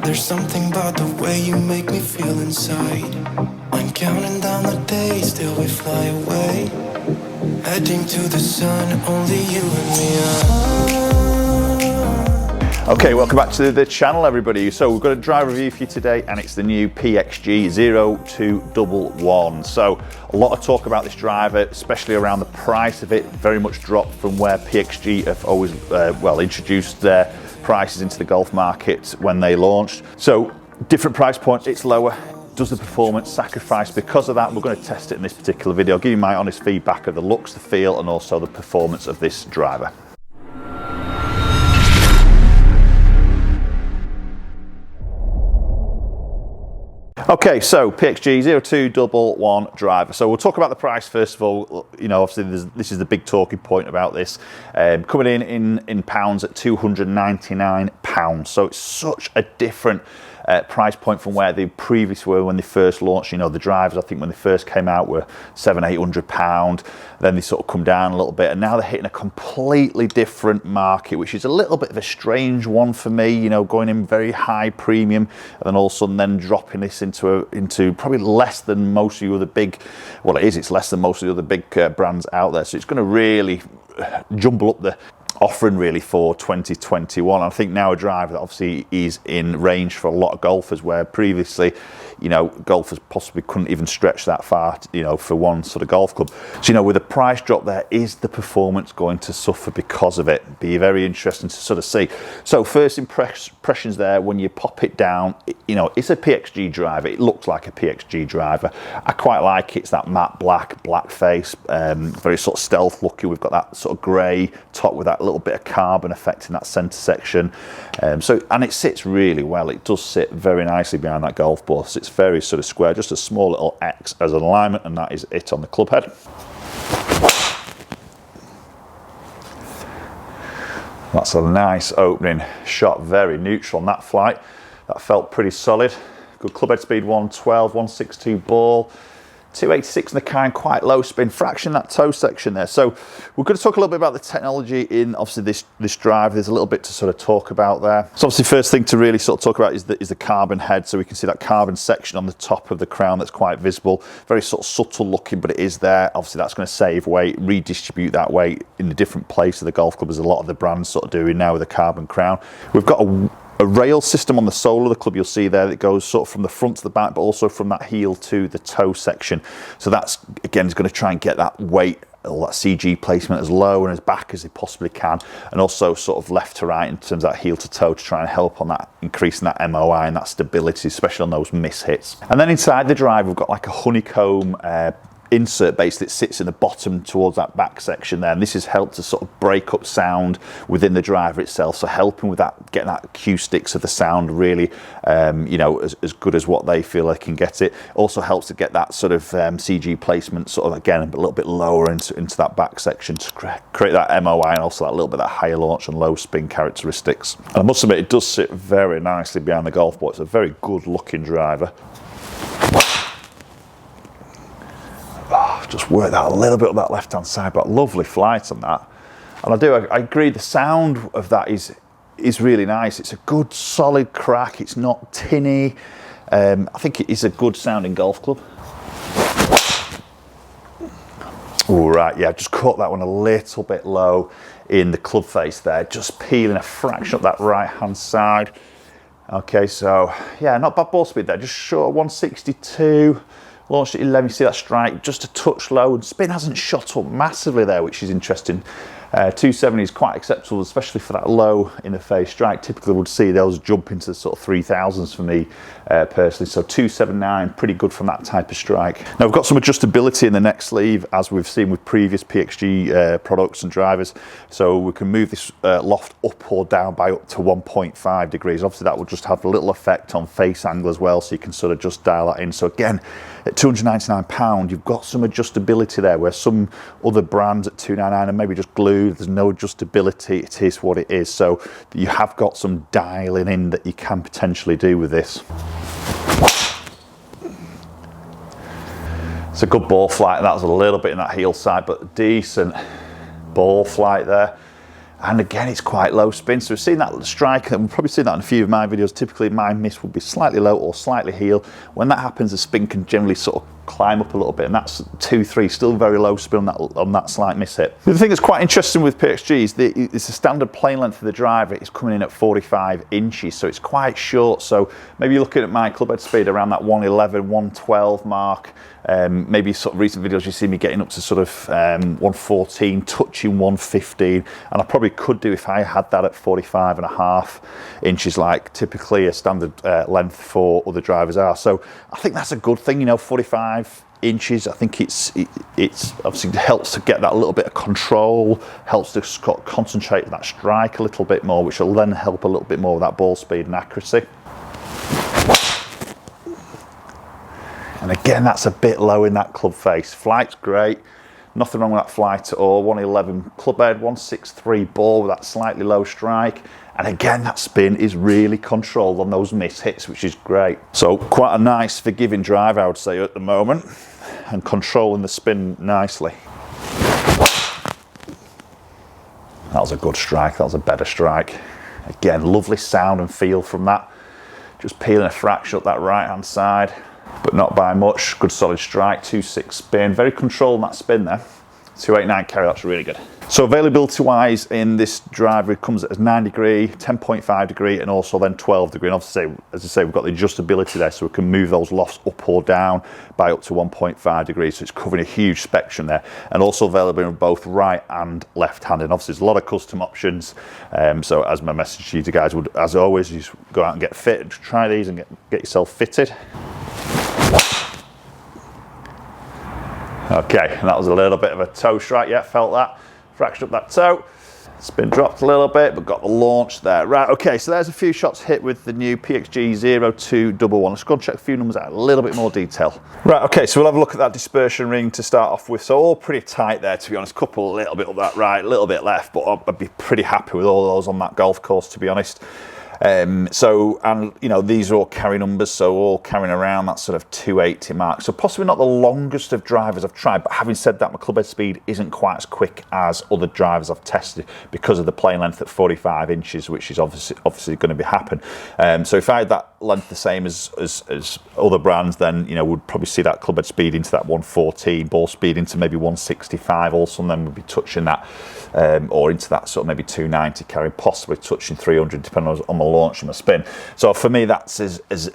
There's something about the way you make me feel inside. I'm counting down the days till we fly away, heading to the sun, only you and me are. Okay, welcome back to the channel, everybody. So we've got a drive review for you today, and it's the new PXG 0211. So a lot of talk about this driver, especially around the price of it. Very much dropped from where PXG have always introduced their prices into the golf market when they launched. So different price point, it's lower. Does the performance sacrifice because of that? We're going to test it in this particular video. I'll give you my honest feedback of the looks, the feel, and also the performance of this driver. Okay, so PXG 0211 driver. So we'll talk about the price first of all. You know, obviously this is the big talking point about this. Coming in pounds at £299. So it's such a different price point from where they previously were when they first launched. You know, the drivers, I think when they first came out, were £700–800. Then they sort of come down a little bit, and now they're hitting a completely different market, which is a little bit of a strange one for me. You know, going in very high premium, and then all of a sudden then dropping this into probably less than most of the other big. Well, it's less than most of the other big brands out there. So it's going to really jumble up the offering really for 2021. I think now a driver that obviously is in range for a lot of golfers, where previously, you know, golfers possibly couldn't even stretch that far, you know, for one sort of golf club. So, you know, with a price drop there, is the performance going to suffer because of it? Be very interesting to sort of see. So first impressions there, when you pop it down, you know, it's a PXG driver. It looks like a PXG driver. I quite like it. It's that matte black face, very sort of stealth looking. We've got that sort of grey top with that little bit of carbon effect in that centre section. And it sits really well. It does sit very nicely behind that golf ball. So it's very sort of square, just a small little X as an alignment, and that is it on the club head. That's a nice opening shot, very neutral on that flight. That felt pretty solid. Good club head speed, 112, 162 ball. 286 in the kind, quite low spin fraction, that toe section there. So we're going to talk a little bit about the technology in obviously this drive. There's a little bit to sort of talk about there. So obviously first thing to really sort of talk about is the carbon head. So we can see that carbon section on the top of the crown that's quite visible. Very sort of subtle looking, but it is there. Obviously that's going to save weight, redistribute that weight in a different place of the golf club, as a lot of the brands sort of doing now with a carbon crown. We've got a rail system on the sole of the club, you'll see there, that goes sort of from the front to the back, but also from that heel to the toe section. So that's, again, is going to try and get that weight, or that CG placement, as low and as back as they possibly can, and also sort of left to right in terms of that heel to toe, to try and help on that, increasing that MOI and that stability, especially on those miss hits. And then inside the drive, we've got like a honeycomb insert base that sits in the bottom towards that back section there, and this has helped to sort of break up sound within the driver itself, so helping with that, getting that acoustics of the sound really you know, as good as what they feel they can get it. Also helps to get that sort of CG placement sort of, again, a little bit lower into that back section to create that MOI, and also that little bit of that higher launch and low spin characteristics. And I must admit, it does sit very nicely behind the golf ball. It's a very good looking driver. Just work that a little bit on that left hand side, but lovely flight on that. And I agree, the sound of that is really nice. It's a good solid crack, it's not tinny. I think it is a good sounding golf club. All right, yeah, just caught that one a little bit low in the club face there, just peeling a fraction up that right hand side. Okay, so yeah, not bad ball speed there, just short of 162. Launched at 11, you see that strike, just a touch low, and spin hasn't shot up massively there, which is interesting. 270 is quite acceptable, especially for that low in the face strike. Typically would see those jump into the sort of 3000s for me personally. So 279, pretty good from that type of strike. Now we've got some adjustability in the neck sleeve, as we've seen with previous PXG products and drivers. So we can move this loft up or down by up to 1.5 degrees. Obviously that will just have a little effect on face angle as well, so you can sort of just dial that in. So again, at £299, you've got some adjustability there, where some other brands at $299 are maybe just glued. There's no adjustability. It is what it is. So you have got some dialing in that you can potentially do with this. It's a good ball flight. That was a little bit in that heel side, but decent ball flight there. And again, it's quite low spin. So we've seen that strike, and we've probably seen that in a few of my videos. Typically my miss would be slightly low or slightly heel. When that happens, the spin can generally sort of climb up a little bit, and that's 2-3, still very low spin on that slight miss hit. The thing that's quite interesting with PXG is it's the standard plane length of the driver is coming in at 45 inches, so it's quite short. So maybe you're looking at my club head speed around that 111, 112 mark. Maybe sort of recent videos you see me getting up to sort of 114, touching 115, and I probably could do if I had that at 45.5 inches, like typically a standard length for other drivers are. So I think that's a good thing, you know, 45 inches. I think it's obviously helps to get that little bit of control, helps to concentrate that strike a little bit more, which will then help a little bit more with that ball speed and accuracy. And again, that's a bit low in that club face. Flight's great, nothing wrong with that flight at all. 111 club head, 163 ball with that slightly low strike. And again, that spin is really controlled on those miss hits, which is great. So quite a nice forgiving drive, I would say, at the moment, and controlling the spin nicely. That was a good strike, that was a better strike. Again, lovely sound and feel from that. Just peeling a fraction up that right-hand side, but not by much. Good solid strike, 2.6 spin, very controlled on that spin there. 289 carry, that's really good. So availability wise in this driver, it comes at 9 degree, 10.5 degree, and also then 12 degree. And obviously, as I say, we've got the adjustability there, so we can move those lofts up or down by up to 1.5 degrees. So it's covering a huge spectrum there, and also available in both right and left hand. And obviously there's a lot of custom options. So as my message to you guys would, as always, you just go out and get fit, try these and get yourself fitted. Okay, and that was a little bit of a toe strike, yeah, felt that. Fractured up that toe. Spin dropped a little bit, but got the launch there. Right, okay, so there's a few shots hit with the new PXG 0211. Let's go and check a few numbers out in a little bit more detail. Right, okay, so we'll have a look at that dispersion ring to start off with. So all pretty tight there, to be honest. Couple a little bit up that right, a little bit left, but I'd be pretty happy with all those on that golf course, to be honest. And you know, these are all carry numbers, so all carrying around that sort of 280 mark. So possibly not the longest of drivers I've tried, but having said that, my club head speed isn't quite as quick as other drivers I've tested because of the plane length at 45 inches, which is obviously going to happen. So if I had that length the same as other brands, then, you know, we'd probably see that club head speed into that 114, ball speed into maybe 165. Also, then we'd be touching that, or into that sort of maybe 290 carry, possibly touching 300, depending on the launch and the spin. So for me, that's as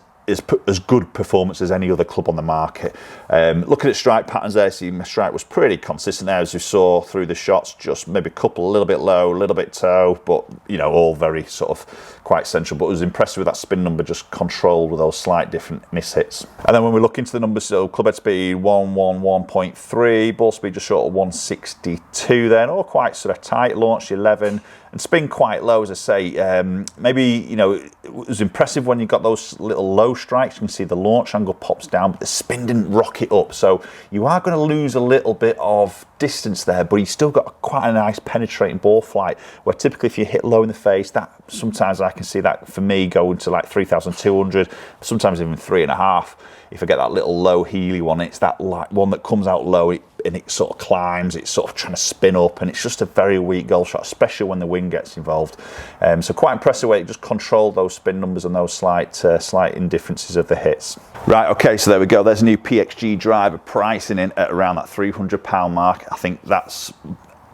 good performance as any other club on the market. Looking at strike patterns there, see my strike was pretty consistent there, as you saw through the shots. Just maybe a couple a little bit low, a little bit toe, but you know, all very sort of quite central. But I was impressed with that spin number, just controlled with those slight different miss hits. And then when we look into the numbers, so club head speed 111.3, ball speed just short of 162 then, all quite sort of tight. Launch 11, and spin quite low, as I say. Maybe, you know, it was impressive when you got those little low strikes. You can see the launch angle pops down, but the spin didn't rock it up. So you are going to lose a little bit of distance there, but you still got quite a nice penetrating ball flight, where typically if you hit low in the face, that sometimes I can see that for me going to like 3,200, sometimes even 3.5. If I get that little low heely one, it's that one that comes out low and it sort of climbs, it's sort of trying to spin up, and it's just a very weak golf shot, especially when the wind gets involved. So quite impressive way it just controlled those spin numbers and those slight indifferences of the hits. Right, okay, so there we go. There's a new PXG driver pricing in at around that £300 mark. I think that's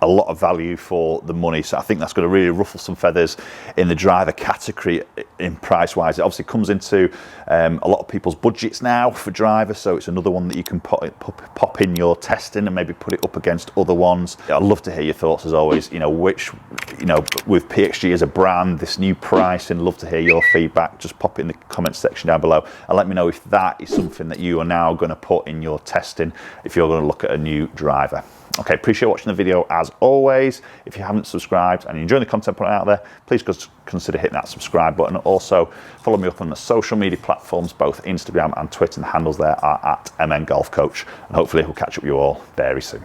a lot of value for the money, so I think that's going to really ruffle some feathers in the driver category in price wise. It obviously comes into a lot of people's budgets now for drivers, so it's another one that you can pop in your testing and maybe put it up against other ones. I'd love to hear your thoughts, as always, you know, with PXG as a brand, this new price, and love to hear your feedback. Just pop it in the comments section down below and let me know if that is something that you are now going to put in your testing if you're going to look at a new driver. Okay, appreciate watching the video as always. If you haven't subscribed and you're enjoying the content put out there, please consider hitting that subscribe button. Also, follow me up on the social media platforms, both Instagram and Twitter, and the handles there are at MN Golf Coach. And hopefully we'll catch up with you all very soon.